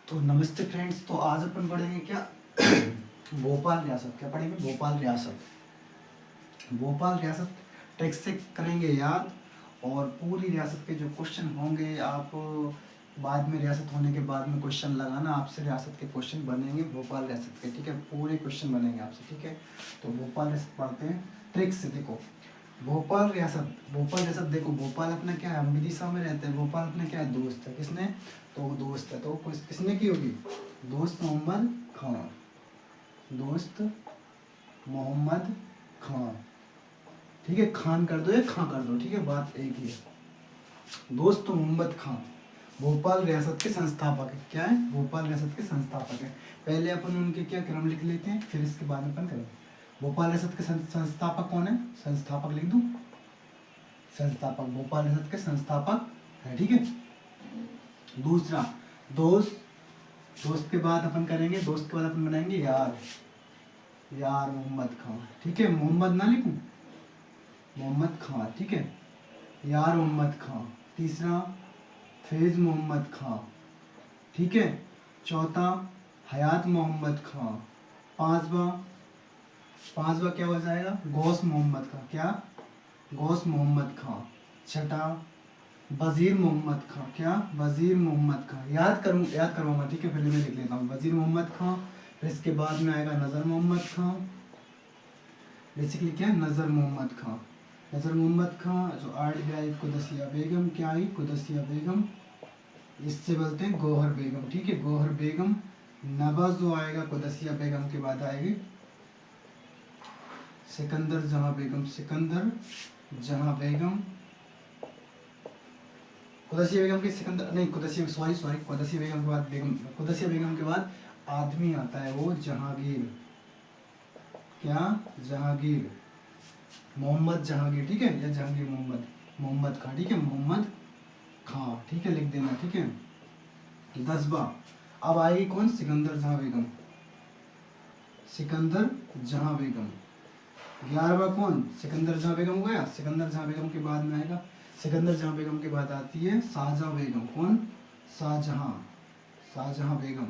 तो नमस्ते फ्रेंड्स। तो आज अपन पढ़ेंगे क्या भोपाल रियासत। क्या पढ़ेंगे? भोपाल रियासत। भोपाल रियासत टेक्स्ट से करेंगे याद, और पूरी रियासत के जो क्वेश्चन होंगे आप बाद में रियासत होने के बाद में क्वेश्चन लगाना, आपसे रियासत के क्वेश्चन बनेंगे भोपाल रियासत के। ठीक है, पूरे क्वेश्चन बनेंगे आपसे। ठीक है, तो भोपाल रियासत पढ़ते हैं ट्रिक से। देखो भोपाल रियासत, भोपाल रियासत देखो, भोपाल अपना क्या है, हम विदिशा में रहते हैं। भोपाल अपना क्या है, दोस्त है। किसने? तो वो दोस्त है, तो किसने की होगी? दोस्त मोहम्मद खान। दोस्त मोहम्मद खान। ठीक है, खान कर दो या खां कर दो, ठीक है, बात एक ही है। दोस्त मोहम्मद खान भोपाल रियासत के संस्थापक है। क्या है? भोपाल रियासत के संस्थापक है। पहले अपन उनके क्या क्रम लिख लेते हैं, फिर इसके बाद में अपन करेंगे। भोपाल रियासत के संस्थापक कौन है? संस्थापक लिख दूं, संस्थापक भोपाल रियासत के संस्थापक है। ठीक है, दूसरा दोस्त। दोस्त के बाद अपन करेंगे, दोस्त के बाद अपन बनाएंगे यार। यार मोहम्मद खान। ठीक है, मोहम्मद ना लिखूं, मोहम्मद खान। ठीक है, यार मोहम्मद खान। तीसरा फैज मोहम्मद खान। ठीक है, चौथा हयात मोहम्मद खान। पांचवा, पांचवा क्या हो जाएगा? गौस मोहम्मद खान। क्या? गौस मोहम्मद खान। छठा वजीर मोहम्मद खान। क्या? वजीर मोहम्मद खान। याद करवाऊंगा, ठीक है, पहले मैं लिख लेता हूँ। वजीर मोहम्मद खान, फिर इसके बाद में आएगा नज़र मोहम्मद खान। बेसिकली क्या? नज़र मोहम्मद खान। नज़र मोहम्मद खान जो आर्ट आई कुदसिया बेगम। क्या आई? कुदसिया बेगम। इससे बोलते हैं गौहर बेगम। ठीक है, गौहर बेगम। नवाज जो आएगा कुदसिया बेगम के बाद आएगी सिकंदर जहां बेगम। सिकंदर जहां बेगम। कुदसिया बेगम की सिकंदर नहीं, कुदसिया सॉरी कुदसिया बेगम के बाद बेगम, कुदसिया बेगम के बाद आदमी आता है वो जहांगीर। क्या? जहांगीर, मोहम्मद जहांगीर। ठीक है, या जहांगीर मोहम्मद, मोहम्मद खान। ठीक है, मोहम्मद खान। ठीक है, लिख देना। ठीक है, 10वां अब आएगी कौन? सिकंदर जहां बेगम। सिकंदर जहां बेगम। 11वां कौन? सिकंदर जहां बेगम हो गया। सिकंदर जहां बेगम के बाद में आएगा, सिकंदर जहां बेगम के बाद आती है शाहजहां बेगम। कौन? शाहजहां, शाहजहां बेगम।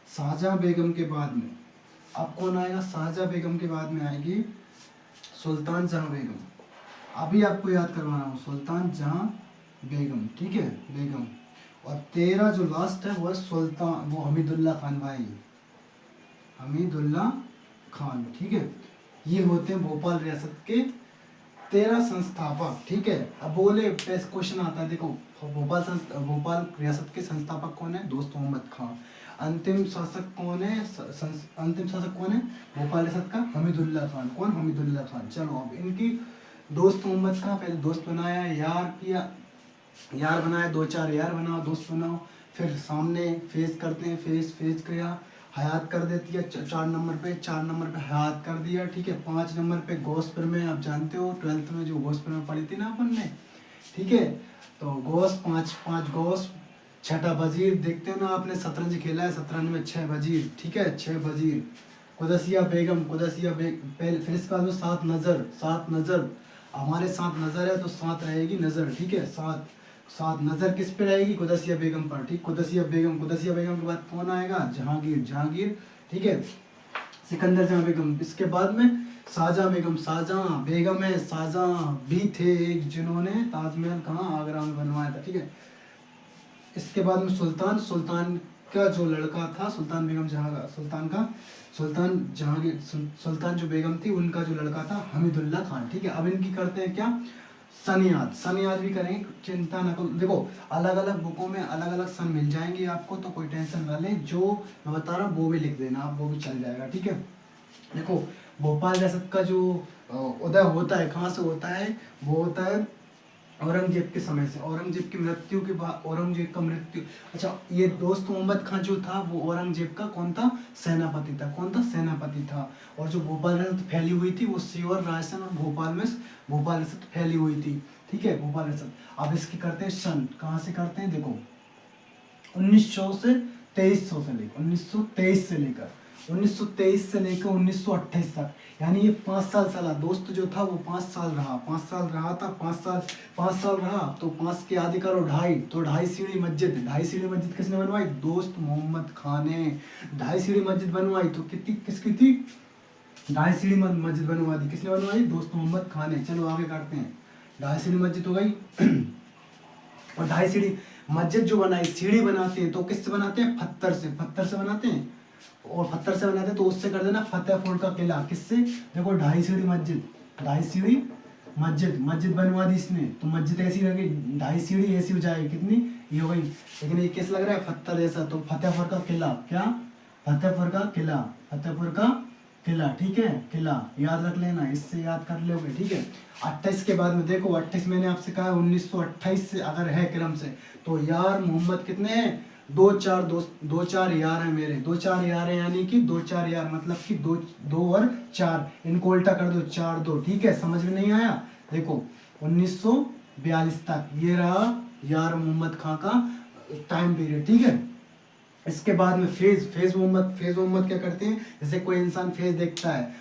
शाहजहां बेगम के बाद में अब कौन आएगा? शाहजहां बेगम के बाद में आएगी सुल्तान जहां बेगम। अभी आपको याद करवाना हूँ, सुल्तान जहां बेगम। ठीक है, बेगम। और 13 जो लास्ट है वो है सुल्तान, वो हमीदुल्ला खान भाई, हमीदुल्ला खान। ठीक है, ये होते हैं भोपाल रियासत के 13 संस्थापक। ठीक है, अब बोले क्वेश्चन आता है, देखो भोपाल रियासत के संस्थापक कौन है? दोस्त मोहम्मद खान। अंतिम शासक कौन है? अंतिम शासक कौन है भोपाल रियासत का? हमीदुल्ला खान। कौन? हमीदुल्ला खान। चलो अब इनकी दोस्त मोहम्मद खान पहले दोस्त बनाया, यार किया, यार बनाया, 2-4 यार बनाओ, दोस्त बनाओ। फिर सामने फेस करते हैं, फेस किया, हयात कर देती है 4 नंबर पे, 4 नंबर पे हयात कर दिया। ठीक है, 5 नंबर पे गोस्पर में, आप जानते हो 12th में जो गोस्पर में पढ़ी थी ना अपन ने। ठीक है, तो गोस 5 गोस। छठा वजीर, देखते हो ना आपने शतरंज खेला है, शतरंज में 6 वजीर। ठीक है, 6 वजीर। कुदसिया बेगम, फिर इसके बाद में 7 नज़र, 7 नज़र। हमारे 7 नज़र है तो 7 रहेगी नज़र। ठीक है, 7 नज़र किस पे रहेगी? कुदसिया बेगम पर। ठीक, कुदसिया बेगम। कुदसिया बेगम के बाद कौन आएगा? जहांगीर, जहांगीर। ठीक है, सिकंदर जहां बेगम। इसके बाद में शाहजहां बेगम। शाहजहां बेगम है, शाहजहां भी थे एक जिन्होंने ताजमहल कहाँ? आगरा में बनवाया था। ठीक है, इसके बाद में सुल्तान, सुल्तान का जो लड़का था, सुल्तान बेगम जहां, सुल्तान का, सुल्तान जहांगीर, सुल्तान जो बेगम थी उनका जो लड़का था हमीदुल्ला खान। ठीक है, अब इनकी करते हैं क्या? सनयाद। सनयाद भी करेंगे, चिंता न करो। देखो अलग अलग बुकों में अलग अलग सन मिल जाएंगे आपको, तो कोई टेंशन ना ले। जो मैं बता रहा हूँ वो भी लिख देना आप, वो भी चल जाएगा। ठीक है, देखो भोपाल रियासत का जो उदय होता है, कहाँ से होता है? वो होता है औरंगजेब के समय से। औरंगजेब की मृत्यु के बाद, औरंगजेब का मृत्यु, अच्छा ये दोस्त मोहम्मद खान जो था वो औरंगजेब का कौन था? सेनापति था। कौन था? सेनापति था। और जो भोपाल रियासत फैली हुई थी वो सीवर, राजस्थान और भोपाल में भोपाल रियासत फैली हुई थी। ठीक है, भोपाल रियासत। अब इसकी करते हैं सन, कहाँ से करते हैं? देखो 1900 से 2300 से लेकर 1923 से लेकर 1923 से लेकर 1928 तक, यानी ये 5 साल चला। दोस्त जो था वो 5 साल रहा, 5 साल रहा था, 5 साल रहा। तो 5 के आधे करो 2.5, तो 2.5 सीढ़ी मस्जिद, 2.5 सीढ़ी मस्जिद किसने बनवाई? दोस्त मोहम्मद खान ने 2.5 सीढ़ी मस्जिद बनवाई। तो कितनी किसकी थी? 2.5 सीढ़ी मस्जिद बनवा दी। किसने बनवाई? दोस्त मोहम्मद खान ने। चलो आगे करते हैं। 2.5 सीढ़ी मस्जिद हो गई। और 2.5 सीढ़ी मस्जिद जो बनाई, सीढ़ी बनाते हैं तो किससे बनाते हैं? पत्थर से, पत्थर से बनाते हैं। और पत्थर से बनाते हैं तो उससे कर देना फतेहपुर का किला। किससे? देखो 2.5 सीढ़ी मस्जिद, 2.5 सीढ़ी मस्जिद बनवा दी इसने। तो मस्जिद ऐसी लगी, 2.5 सीढ़ी ऐसी हो जाएगी, कितनी? ये हो गई। लेकिन ये किस लग रहा है? पत्थर ऐसा। तो फतेहपुर का किला, क्या? फतेहपुर का किला, फतेहपुर का किला, ठीक है, किला याद रख लेना, इससे याद कर लोगे, ठीक है। 28 के बाद में देखो, 28 मैंने आपसे कहा 1928 से अगर है क्रम से, तो यार मोहम्मद कितने हैं? 2-4 दोस्त, 2-4 यार हैं मेरे, 2-4 यार हैं, यानी कि 2-4 यार मतलब कि 2 और 4, इनको उल्टा कर दो, 4-2, ठीक है। समझ में नहीं आया? देखो 1942 तक ये रहा यार मोहम्मद खां का टाइम पीरियड, ठीक है। इसके बाद में फेज मोहम्मद क्या करते हैं? जैसे कोई इंसान फेज देखता है,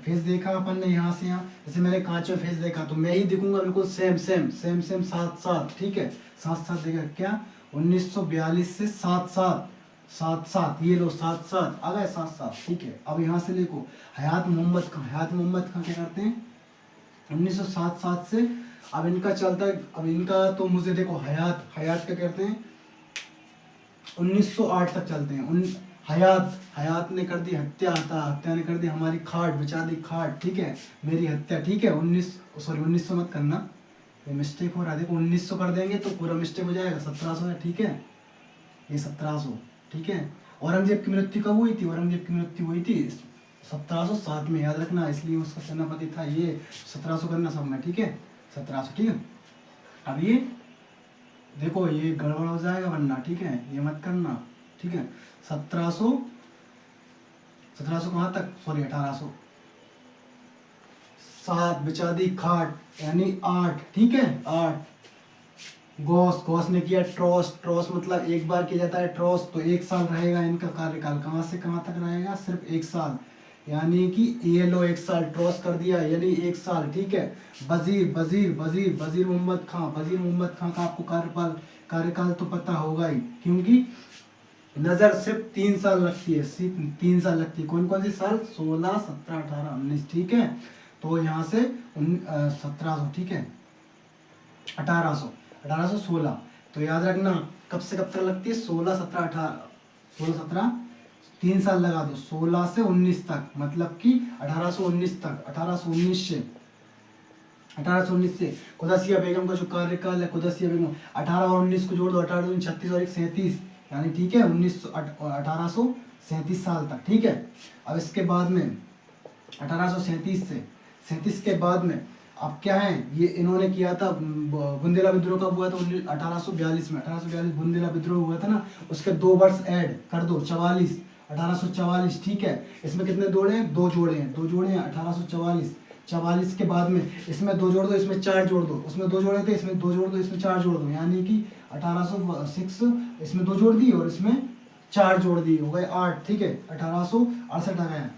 फेज देखा अपन ने यहाँ से यहाँ, जैसे मैंने कांच में फेज देखा तो मैं ही दिखूंगा बिल्कुल सेम साथ, ठीक है, साथ देखा क्या? 1942 से साथ, ये लो साथ आ गए, साथ, ठीक है। अब यहाँ से देखो हयात मोहम्मद खां क्या करते हैं? 1907 से अब इनका चलता है, अब इनका तो मुझे देखो हयात क्या करते हैं? 1908 तक चलते हैं। हयात ने कर दी हत्या ने कर दी हमारी खाट, बचा दी खाट, ठीक है, मेरी हत्या, ठीक है। 1900 मत करना, ये मिस्टेक हो रहा है। देखो 1900 कर देंगे तो पूरा मिस्टेक हो जाएगा, 1700 है, ठीक है, ये 1700, ठीक है। औरंगजेब की मृत्यु कब हुई थी? औरंगजेब की मृत्यु हुई थी 1707 में, याद रखना, इसलिए उसका सेनापति था ये। 1700 करना सब में, ठीक है, 1700, ठीक है। अब ये देखो ये गड़बड़ हो जाएगा वरना, ठीक है, ये मत करना, ठीक है। 1700 कहाँ तक? सॉरी 1800, 7 बचा दी खाट, यानी 8, ठीक है, 8। गॉस ने किया ट्रॉस मतलब एक बार किया जाता है ट्रॉस, तो 1 साल रहेगा इनका कार्यकाल। कहाँ से कहाँ तक रहेगा? सिर्फ 1 साल, यानी कि ये लो 1 साल ट्रॉस कर दिया, यानी 1 साल, ठीक है। वजीर मोहम्मद खां का आपको कार्यकाल तो पता होगा ही, क्योंकि नजर सिर्फ 3 साल लगती है, सिर्फ 3 साल लगती है। कौन सी साल? 16, 17, 18, 19, ठीक है। तो यहाँ से 1700, ठीक है, 1816, तो याद रखना कब से कब तक लगती है? 16, 17, 18, 16, 17, 3 साल लगा दो, 16 से 19 तक, मतलब कि 1819 तक, 1819 से कुदसिया बेगम का जो कार्यकाल है, कुदसिया बेगम 18 और 19 को जोड़ दो, 18, 36 और 1, 37, यानी ठीक है 1837 साल तक, ठीक है। अब इसके बाद में 1837 के बाद में अब क्या है? ये इन्होंने किया था बुंदेला विद्रोह कब हुआ था? 1842 में, 1842 बुंदेला विद्रोह हुआ था ना, उसके 2 वर्ष ऐड कर दो, 44, 1844, ठीक है। इसमें कितने जोड़े हैं? 2 जोड़े हैं, 1844, 44 के बाद में इसमें 2 जोड़ दो, इसमें 4 जोड़ ददो, उसमें 2 जोड़े थे, इसमें 2 जोड़ दो, इसमें 4 जोड़ दो, यानी कि 1806, इसमें 2 जोड़ दी और इसमें 4 जोड़ दी, हो गए 8, ठीक है। 1868 आ गया।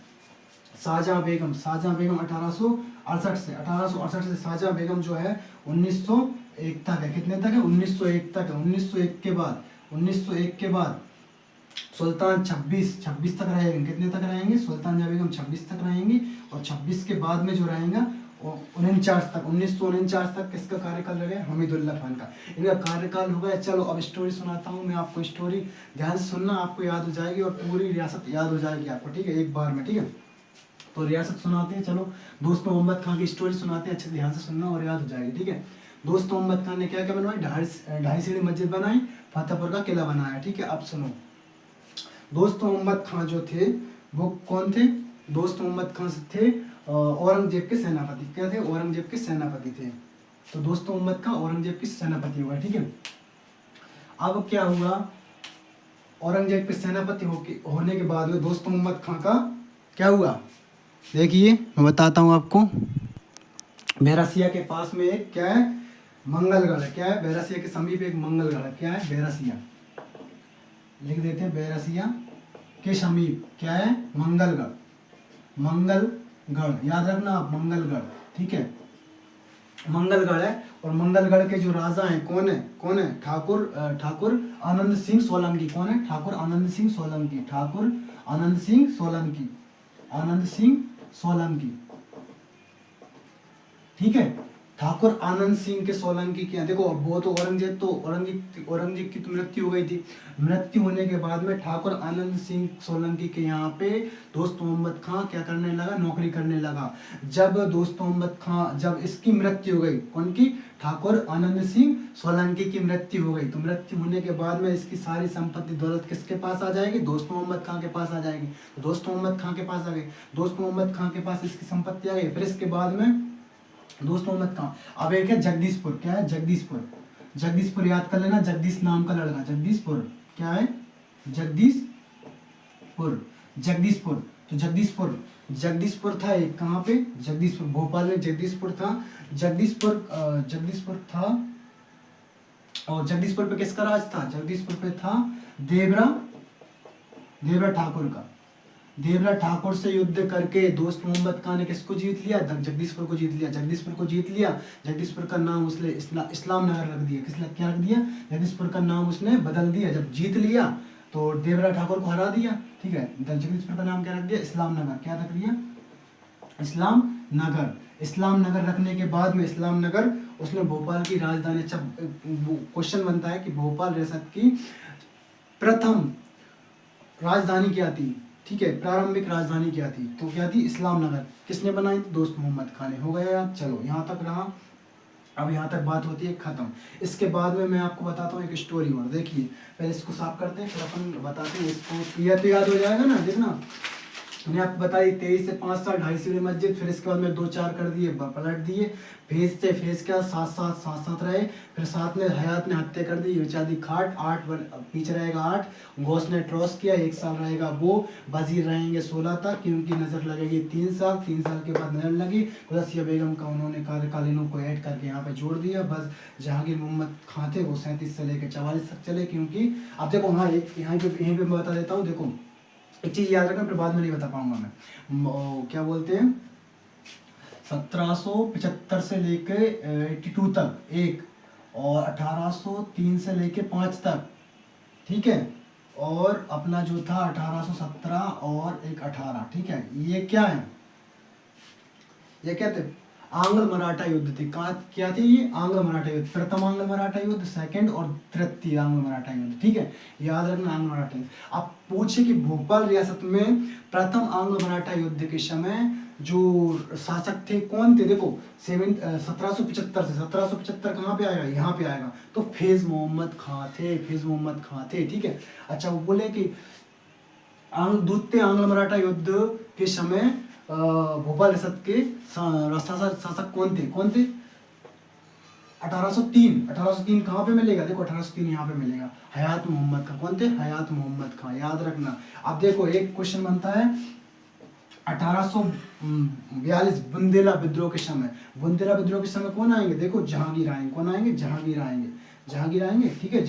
शाहजहां बेगम 1868 से, शाहजहां बेगम जो है 1901 तक है। कितने तक है? 1901 तक है। 1901 के बाद सुल्तान 26 तक रहेंगे। कितने तक रहेंगे? सुल्तान जहां बेगम 26 तक रहेंगी, और 26 के बाद में जो रहेगा 49 तक, 1949 तक किसका कार्यकाल रहेगा? हमीदुल्लाह खान का, इनका कार्यकाल हो गया। चलो अब स्टोरी सुनाता हूँ मैं आपको, स्टोरी ध्यान से सुनना, आपको याद हो जाएगी और पूरी रियासत याद हो जाएगी आपको, ठीक है, एक बार में, ठीक है। तो रियासत सुनाते हैं, चलो दोस्त मोहम्मद खान की स्टोरी सुनाते हैं, अच्छे ध्यान से सुनना और याद हो जाएगी, ठीक है। दोस्त मोहम्मद खान ने क्या क्या बनवाई? 2.5 सीढ़ी मस्जिद बनाई, फतेहपुर का किला बनाया, ठीक है। अब सुनो, दोस्त मोहम्मद खान जो थे वो कौन थे? दोस्त मोहम्मद खान थे औरंगजेब के सेनापति। क्या थे? औरंगजेब के सेनापति थे। तो दोस्त मोहम्मद खान औरंगजेब के सेनापति हुआ, ठीक है। अब क्या हुआ? औरंगजेब के सेनापति होने के बाद में दोस्त मोहम्मद खान का क्या हुआ? देखिए मैं बताता हूँ आपको। बैरसिया के पास में एक क्या है? मंगलगढ़ है। क्या है? बैरसिया के समीप एक मंगलगढ़ है। क्या है? बैरसिया, लिख देते हैं बैरसिया के समीप क्या है, मंगलगढ़, मंगलगढ़ याद रखना आप, मंगलगढ़, ठीक है, मंगलगढ़ है। और मंगलगढ़ के जो राजा हैं कौन है, ठाकुर आनंद सिंह सोलंकी। कौन है, ठाकुर आनंद सिंह सोलंकी, ठाकुर आनंद सिंह सोलंकी, आनंद सिंह सोलंकी, ठीक है, ठाकुर आनंद सिंह के सोलंकी के। देखो वो तो औरंगजेब की तो मृत्यु हो गई थी। मृत्यु होने के बाद में ठाकुर आनंद सिंह सोलंकी के यहाँ पे दोस्त मोहम्मद खां क्या करने लगा, नौकरी करने लगा। जब दोस्त मोहम्मद खां, जब इसकी मृत्यु हो गई, कौन की, ठाकुर आनंद सिंह सोलंकी की मृत्यु हो गई, तो मृत्यु होने के बाद में इसकी सारी संपत्ति दौलत किसके पास आ जाएगी, दोस्त मोहम्मद खां के पास आ जाएगी। तो दोस्त मोहम्मद खां के पास आ गई, दोस्त मोहम्मद खां के पास इसकी संपत्ति आ गई। फिर इसके बाद में दोस्त मोहम्मद खां, अब एक है जगदीशपुर, क्या है, जगदीशपुर, जगदीशपुर याद कर लेना, जगदीश नाम का लड़का, जगदीशपुर क्या है, जगदीशपुर, जगदीशपुर। तो जगदीशपुर था एक, कहाँ पे, जगदीशपुर, भोपाल में जगदीशपुर था, जगदीशपुर था। और जगदीशपुर पे किसका राज था, जगदीशपुर पे था देवरा ठाकुर का। देवरा ठाकुर से युद्ध करके दोस्त मोहम्मद खां ने किसको जीत लिया, जगदीशपुर को जीत लिया, जगदीशपुर को जीत लिया। जगदीशपुर का नाम उसने इस्लाम नगर रख दिया, क्या रख दिया, जगदीशपुर का नाम उसने बदल दिया। जब जीत लिया तो देवरा ठाकुर को हरा दिया, ठीक है, जगदीशपुर का नाम क्या रख दिया, इस्लाम नगर, क्या रख दिया, इस्लाम नगर। इस्लाम नगर रखने के बाद में इस्लाम नगर उसने भोपाल की राजधानी। अच्छा क्वेश्चन बनता है कि भोपाल रियासत की प्रथम राजधानी क्या थी, ठीक है, प्रारंभिक राजधानी क्या थी, तो क्या थी, इस्लाम नगर। किसने बनाई थी, दोस्त मोहम्मद खां ने। हो गया याद, चलो यहाँ तक रहा। अब यहाँ तक बात होती है खत्म। इसके बाद में मैं आपको बताता हूँ एक स्टोरी और, देखिए पहले इसको साफ करते हैं फिर अपन बताते हैं इसको, क्लियर तो याद हो जाएगा ना। देखना मैंने आपको बताई 23 से 5 साल 2.5 सीढ़ी मस्जिद, फिर इसके बाद में 2-4 कर दिए, पलट दिए। फेज क्या 7 रहे, फिर 7 में हयात ने हत्या कर दी, बेचारी खाट, 8 पीछे रहेगा 8, गौस ने ट्रॉस किया, 1 साल रहेगा वो, वजीर रहेंगे 16 तक, क्योंकि नजर लगेगी 3 साल के बाद नजर लगी। कुदसिया बेगम का उन्होंने कार्यकालीनों को ऐड करके यहाँ पे जोड़ दिया। बस जहांगीर मोहम्मद खां थे वो 37 से लेकर 44 तक चले, क्योंकि अब देखो हाँ यहीं पे मैं बता देता हूँ। देखो एक चीज याद रखना, फिर बाद में नहीं बता पाऊंगा मैं, क्या बोलते हैं, 1775 से लेके 82 तक एक, और 1803 से लेके 5 तक, ठीक है, और अपना जो था 1817 और एक 18, ठीक है। ये क्या है, ये क्या थे, आंग्ल मराठा युद्ध थे। क्या थे ये, आंग्ल मराठा युद्ध, प्रथम आंग्ल मराठा युद्ध, सेकंड और तृतीय आंग्ल मराठा युद्ध, ठीक है, याद रखना आंग्ल मराठा युद्ध। अब पूछे कि भोपाल रियासत में प्रथम आंग्ल मराठा युद्ध के समय जो शासक थे कौन थे, देखो 1775 से 1775 कहाँ पे आएगा, यहाँ पे आएगा, तो फैज मोहम्मद खां थे, ठीक है। अच्छा वो बोले कि द्वितीय आंग्ल मराठा युद्ध के समय भोपाल रियासत के शासक कौन थे 1803 कहाँ पे मिलेगा, देखो 1803 यहाँ पे मिलेगा, हयात मोहम्मद खां। कौन थे, हयात मोहम्मद खां, याद रखना। अब देखो एक क्वेश्चन बनता है 1842 बुंदेला विद्रोह के समय कौन आएंगे, देखो जहांगीर आएंगे। कौन आएंगे, जहांगीर आएंगे, ठीक है,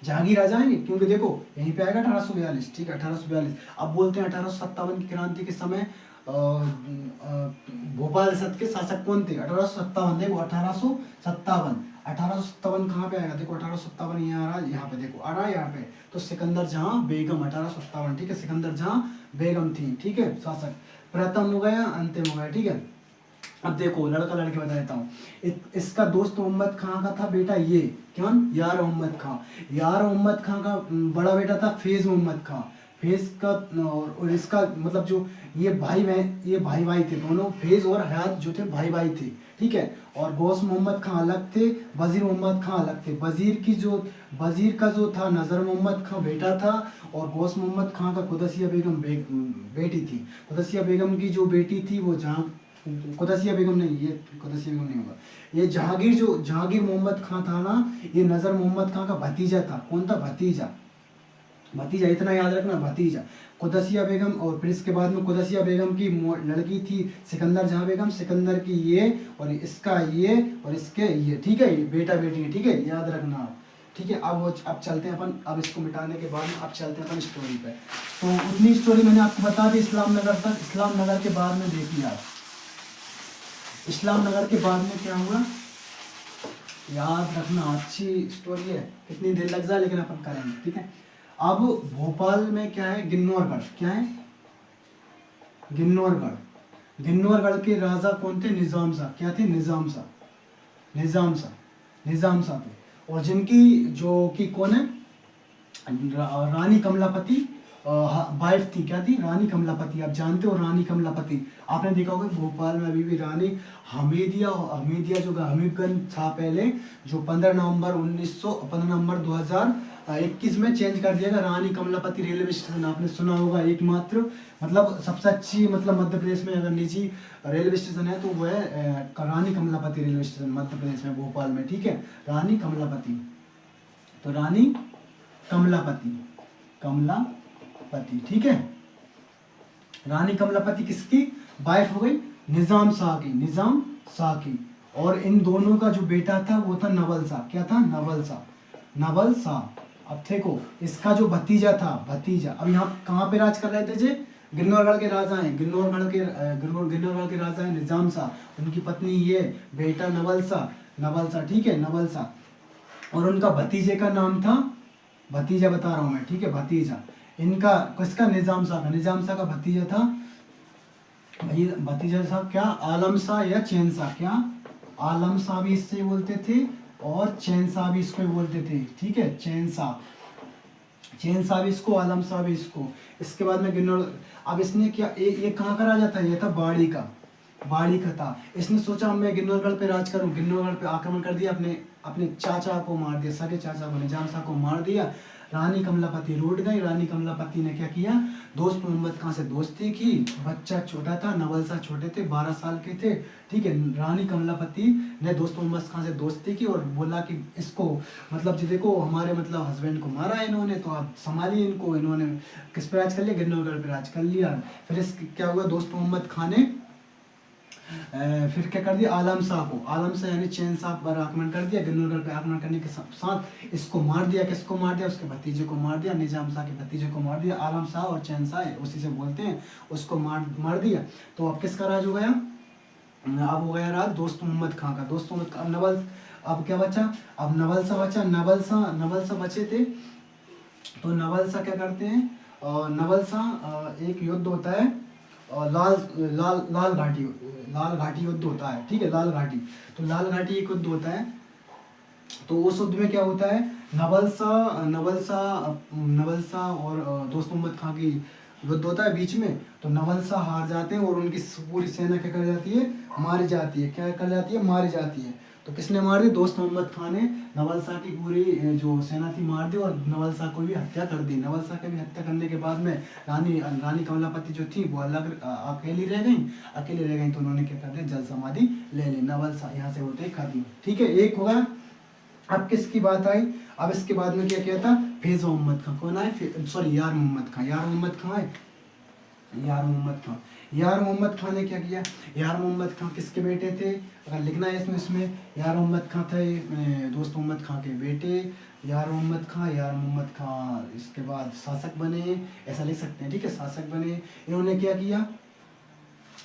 जहांगीर आ जाएंगे, क्योंकि देखो यहीं पे आएगा 1842, ठीक है, 1842। अब बोलते हैं 1857 की क्रांति के समय भोपाल रियासत के शासक कौन थे, 1857, देखो 1857 कहाँ पे आएगा, देखो 1857 यहाँ पे देखो आ रहा है यहाँ पे, तो सिकंदर जहां बेगम 1857, ठीक है, सिकंदर जहां बेगम थी, ठीक है, शासक। प्रथम हो गया, अंतिम हो गया, ठीक है। अब देखो लड़का लड़के बता देता हूँ। इसका दोस्त मोहम्मद खां का था बेटा ये, कौन, यार मोहम्मद खां का बड़ा बेटा था फैज मोहम्मद खां। फैज का और इसका मतलब जो ये भाई भाई थे दोनों, फैज और हयात जो थे भाई थे, ठीक है। और गौस मोहम्मद खां अलग थे, वजीर मोहम्मद खां अलग थे। वजीर का जो था नजर मोहम्मद खां बेटा था, और गौस मोहम्मद खां का कुदसिया बेगम बेटी थी। कुदसिया बेगम की जो बेटी थी वो कुदसिया बेगम नहीं होगा, ये जहांगीर मोहम्मद खां था ना, ये नजर मोहम्मद खां का भतीजा था। कौन था, भतीजा, इतना याद रखना, भतीजा। कुदसिया बेगम, और फिर इसके बाद में कुदसिया बेगम की लड़की थी सिकंदर जहां बेगम, सिकंदर की ये, और इसका ये, और इसके ये, ठीक है, बेटा बेटी है, ठीक है, याद रखना, ठीक है। अब चलते हैं अपन, अब इसको मिटाने के बाद में अब चलते हैं अपन स्टोरी पे। तो उतनी स्टोरी मैंने आपको बता दी इस्लाम नगर तक। इस्लाम नगर के बाद में देखिए आप, इस्लाम नगर के बाद में क्या हुआ, याद रखना, अच्छी स्टोरी है, कितनी देर लग जाए लेकिन अपन करेंगे, ठीक है। अब भोपाल में क्या है, गिन्नौरगढ़, क्या है, गिन्नौरगढ़। गिन्नौरगढ़ के राजा कौन थे, निजाम शाह। क्या थे, निजाम शाह, निजाम शाह, निजाम शाह थे। और जिनकी जो कि कौन है, रानी कमलापति वाइफ थी, क्या थी, रानी कमलापति। आप जानते हो रानी कमलापति, आपने देखा होगा भोपाल में अभी भी रानी हमीदिया, हमीदिया जो हमीदगंज था पहले, जो 15 नवंबर 2021 में चेंज कर दिया गया। रानी कमलापति रेलवे स्टेशन आपने सुना होगा, एकमात्र, मतलब सबसे अच्छी, मतलब मध्य प्रदेश में अगर निजी रेलवे स्टेशन है तो वो है रानी कमलापति रेलवे स्टेशन, मध्य प्रदेश में, भोपाल में, ठीक है। रानी कमलापति, तो रानी कमलापति, कमलापति, ठीक है। रानी कमलापति किसकी वाइफ हो गई, निजाम शाह की, निजाम शाह की। और इन दोनों का जो बेटा था वो था नवल शाह। क्या था, नवल शाह, नवल शाह। अब देखो इसका जो भतीजा था, भतीजा, अब यहाँ कहाँ पे राज कर रहे थे जी, गिन्नौरगढ़ के राजा हैं, गिन्नौरगढ़ के राजा हैं निजाम शाह, उनकी पत्नी ये, बेटा नवल शाह, नवल शाह, ठीक है, नवल शाह। और उनका भतीजे का नाम था, भतीजा बता रहा हूँ मैं, ठीक है, भतीजा इनका, किसका, निजाम शाह का, निजाम शाह का भतीजा था, भतीजा था क्या, आलम शाह या चैन शाह। क्या, आलम शाह भी इससे बोलते थे और चैन शाह भी इसको बोलते थे, ठीक है, चैन शाह, चैन शाह भी इसको, आलम शाह भी इसको। इसके बाद में गिन्नौर, अब इसने क्या, ये कहाँ का राजा था, ये था बाड़ी का, बाड़ी का था। इसने सोचा मैं गिन्नौरगढ़ पे राज करूं, गिन्नौरगढ़ पे आक्रमण कर दिया, अपने अपने चाचा को मार दिया, सगे चाचा को, निजाम शाह को मार दिया। रानी कमलापति रूठ गई। रानी कमलापति ने क्या किया, दोस्त मोहम्मद खां से दोस्ती की। बच्चा छोटा था, नवल शाह छोटे थे, 12 साल के थे, ठीक है। रानी कमलापति ने दोस्त मोहम्मद खां से दोस्ती की और बोला कि इसको, मतलब जी देखो हमारे, मतलब हस्बैंड को मारा इन्होंने, तो आप संभालिए इनको। इन्होंने किस पे राज कर लिया, गिन्नौरगढ़ पे राज कर लिया। फिर इस क्या हुआ, दोस्त मोहम्मद खां ने फिर क्या कर दिया, आलम शाह को, आलम शाह यानी चैन शाह पर आक्रमण कर दिया। गिन्नौरगढ़ पे आक्रमण करने के साथ इसको मार दिया। किसको मार दिया, उसके भतीजे को मार दिया, निजाम शाह के भतीजे को मार दिया। आलम शाह और चैन शाह उसी से बोलते हैं, उसको मार दिया। तो अब किसका राज हो गया, अब हो गया राज दोस्त मोहम्मद खां का। दोस्त मोहम्मद खां, नवल, अब क्या बचा, अब नवल शाह बचा। नवल शाह बचे थे, तो नवल शाह क्या करते हैं, नवल शाह एक युद्ध होता है, लाल लाल लाल घाटी युद्ध होता है, ठीक है, लाल घाटी। तो लाल घाटी एक युद्ध होता है, तो उस युद्ध में क्या होता है, नवल शाह और दोस्त मोहम्मद खां की युद्ध होता है बीच में। तो नवल शाह हार जाते हैं और उनकी पूरी सेना क्या कर जाती है, मारी जाती है। क्या कर जाती है, मारी जाती है। तो किसने मार दी, दोस्त मोहम्मद खां ने नवल शाह की पूरी जो सेना थी मार दी और नवल शाह को भी हत्या कर दी। नवल शाह की भी हत्या करने के बाद में रानी कमलापति जो थी वो अलग अकेली रह गई। तो उन्होंने क्या कर दिया, जल समाधि ले ली। नवल शाह यहाँ से होते खत्म, ठीक है, एक होगा। अब किसकी बात आई, अब इसके बाद में क्या किया था, फैज मोहम्मद खां। कौन आए, सॉरी, यार मोहम्मद खां। यार मोहम्मद खां आए, यार मोहम्मद खां। यार मोहम्मद खां ने क्या किया, यार मोहम्मद खां किसके बेटे थे, अगर लिखना है इसमें यार मोहम्मद खां थे दोस्त मोहम्मद खां के बेटे। यार मोहम्मद खां इसके बाद शासक बने, ऐसा लिख सकते हैं, ठीक है, शासक बने। इन्होंने क्या किया,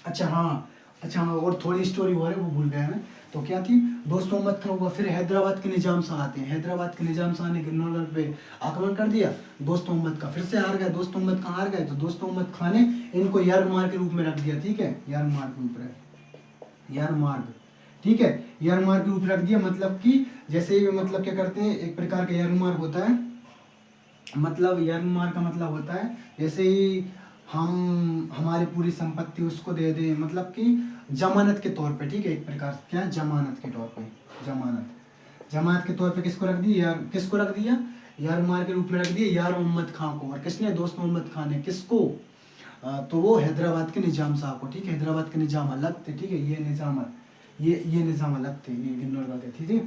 अच्छा हाँ, और थोड़ी स्टोरी और है वो भूल गया मैं। तो क्या थी, दोस्त मोहम्मद खां हुआ, फिर हैदराबाद के निजाम शाह आते हैं। हैदराबाद के निजाम शाह ने गिन्नौरगढ़ पे आक्रमण कर दिया। दोस्त मोहम्मद खां फिर से हार गए, दोस्त मोहम्मद खां हार गए, तो दोस्त मोहम्मद खां ने इनको यारमार्ग के रूप में रख दिया, ठीक है, यारमार्ग के ऊपर, यारमार्ग, ठीक है, यारमार्ग के ऊपर रख दिया। मतलब कि जैसे ये, मतलब क्या करते हैं, एक प्रकार का यारमार्ग होता है, मतलब यारमार्ग का मतलब होता है जैसे ही हम हमारी पूरी संपत्ति उसको दे दें, मतलब कि जमानत के तौर पे, ठीक है, एक प्रकार से, क्या, जमानत के तौर पे, जमानत के तौर पे किसको रख दिया, किसको रख दिया, यारमार्ग के रूप में रख दिया यार मोहम्मद खां को। और किसने, दोस्त मोहम्मद खां ने, किसको, तो वो हैदराबाद के निजाम साहब को, ठीक है, हैदराबाद के निजाम अलग थे, ठीक है, ये निजाम अलग थे, ये गिन्नौरगढ़ के, ठीक है।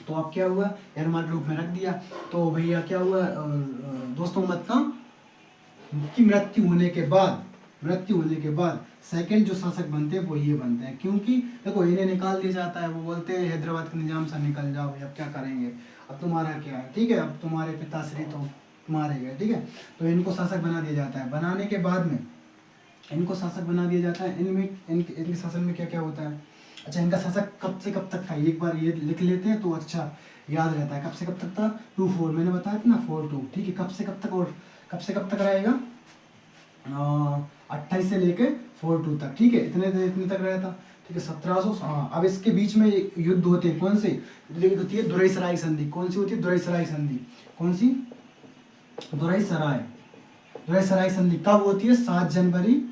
तो अब क्या हुआ, यारमार्ग के रूप में रख दिया। तो भैया क्या हुआ, दोस्त मोहम्मद खां की मृत्यु होने के बाद सेकंड जो शासक बनते हैं वो ये बनते हैं, क्योंकि देखो इन्हें निकाल दिया जाता है, वो बोलते हैं हैदराबाद के निजाम से निकल जाओ, अब क्या करेंगे, अब तुम्हारा क्या है, ठीक है। अब तुम्हारे पिताश्री तो तुम्हारे गए, ठीक है। तो इनको शासक बना दिया जाता है। बनाने के बाद में इनको शासक बना दिया जाता है। इनके शासन में क्या क्या होता है। अच्छा, इनका शासक कब से कब तक था, एक बार ये लिख लेते हैं तो अच्छा याद रहता है। कब से कब तक था, 2-4 मैंने बताया था ना, 4-2, ठीक है। कब से कब तक, और कब से कब तक रहेगा, 28 से लेके 4-2 तक, ठीक है। इतने तक रहता, ठीक है। 1700, हाँ। अब इसके बीच में युद्ध होते हैं, कौन से, होती है दुरईसराय संधि। कौन सी होती है, दुरईसराय संधि। कौन सी, दुरईसराय, दुरईसराय संधि कब होती है, 7 जनवरी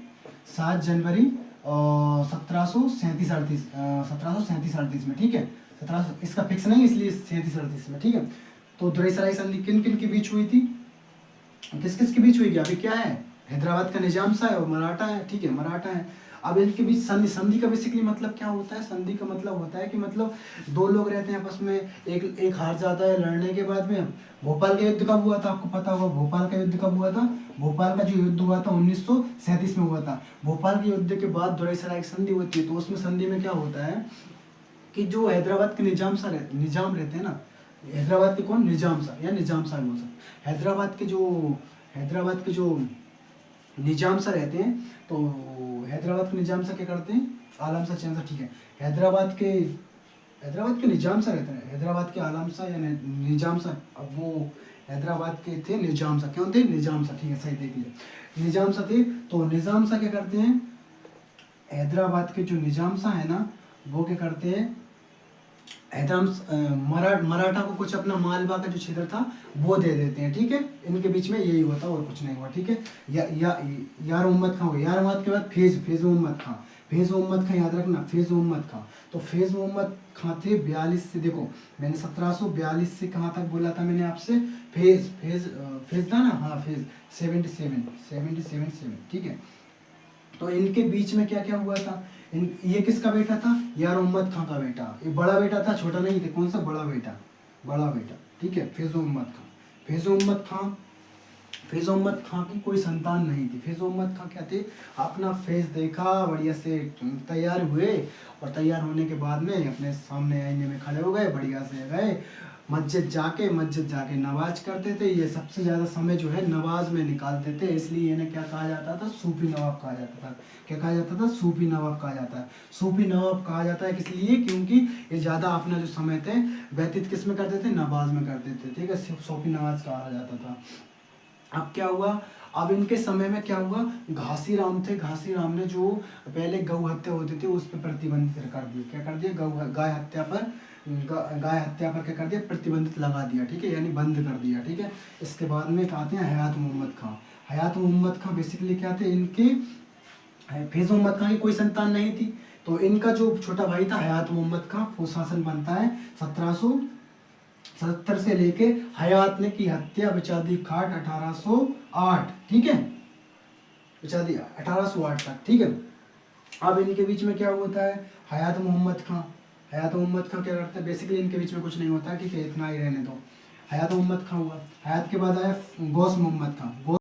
1737-38 में, ठीक है। 1700 इसका फिक्स नहीं, इसलिए 37-38 में, ठीक है। तो दुरईसराय संधि किन किन के बीच हुई थी, किस किस के बीच हुई, अभी क्या है, हैदराबाद का निजाम सा है और मराठा है, ठीक है, मराठा है। अब इनके बीच संधि, संधि का बेसिकली मतलब क्या होता है, संधि का मतलब होता है कि मतलब दो लोग रहते हैं आपस में, एक हार जाता है लड़ने के बाद में। भोपाल का युद्ध कब हुआ था, आपको पता होगा, भोपाल का युद्ध कब हुआ था। भोपाल का जो युद्ध हुआ था 1937 में हुआ था। भोपाल के युद्ध के बाद दुरईसराय की संधि होती है। तो उसमें संधि में क्या होता है कि जो हैदराबाद के निजाम रहते हैं ना, हैदराबाद के कौन, निजाम साहब या निजाम साहब बोल सकते, हैदराबाद के जो निजाम सा रहते हैं, तो हैदराबाद के निजाम सा क्या करते हैं, आलम सा चैन सा, ठीक है। हैदराबाद के निजाम सा रहते हैं, हैदराबाद के आलम सा या निजाम सा। अब वो हैदराबाद के थे निजाम सा, क्यों थे, निजाम सा, ठीक है, सही देख लिया, निजाम सा थे। तो निजाम सा क्या करते हैं, हैदराबाद के जो निजाम सा है ना, वो क्या करते हैं, मराठा को कुछ अपना मालवा का जो क्षेत्र था वो दे देते हैं, ठीक है। इनके बीच में यही हुआ था और कुछ नहीं हुआ, ठीक है। यार मोहम्मद खां हुए, यार मोहम्मद के बाद फैज मोहम्मद खां, फैज मोहम्मद खां याद रखना, फैज मोहम्मद खां। तो फैज मोहम्मद खां थे 42 से, देखो मैंने 1742 से कहाँ तक बोला था मैंने आपसे, फेज था ना, हाँ फेज 77, ठीक है। तो इनके बीच में क्या क्या हुआ था, ये किसका बेटा था, यार मोहम्मद खां का बेटा। ये बड़ा बेटा था, छोटा नहीं था, कौन सा, बड़ा बेटा, ठीक है, फैज मोहम्मद खां। फैज मोहम्मद खां की कोई संतान नहीं थी। फैज मोहम्मद खां क्या थे, अपना फेस देखा, बढ़िया से तैयार हुए, और तैयार होने के बाद में अपने सामने आईने में खड़े हो गए, बढ़िया से गए मस्जिद जाके नमाज करते थे। ये सबसे ज़्यादा समय जो है नमाज में निकालते थे, इसलिए इन्हें क्या कहा जाता था, सूफी नवाब कहा जाता था। क्या कहा जाता था, सूफी नवाब कहा जाता है। सूफी नवाब कहा जाता है किस लिए, क्योंकि ये ज़्यादा अपना जो समय थे व्यतीत किस में करते थे, नमाज में करते थे, ठीक है, सूफी नमाज कहा जाता था। अब क्या हुआ, अब इनके समय में क्या हुआ, घासीराम थे, घासीराम ने जो पहले गौ हत्या होती थी उस पर प्रतिबंधित कर दिया। क्या कर दिया, गाय हत्या पर क्या कर दिया, प्रतिबंधित लगा दिया, ठीक है, यानी बंद कर दिया, ठीक है। इसके बाद में कहते हैं हयात मोहम्मद खां। हयात मोहम्मद खां बेसिकली क्या थे, इनके फैज मोहम्मद खां की कोई संतान नहीं थी। तो इनका जो छोटा भाई था हयात मोहम्मद खां, वो शासन बनता है 1770 से लेके, हयात ने की हत्या बिचादी खाट 1808, ठीक है, बिचादी 1808 तक, ठीक है। अब इनके बीच में क्या होता है, हयात मोहम्मद खां क्या करते हैं, बेसिकली इनके बीच में कुछ नहीं होता है, ठीक है, इतना ही रहने दो। हयात मोहम्मद खां हुआ, हयात के बाद आया गौस मोहम्मद खां।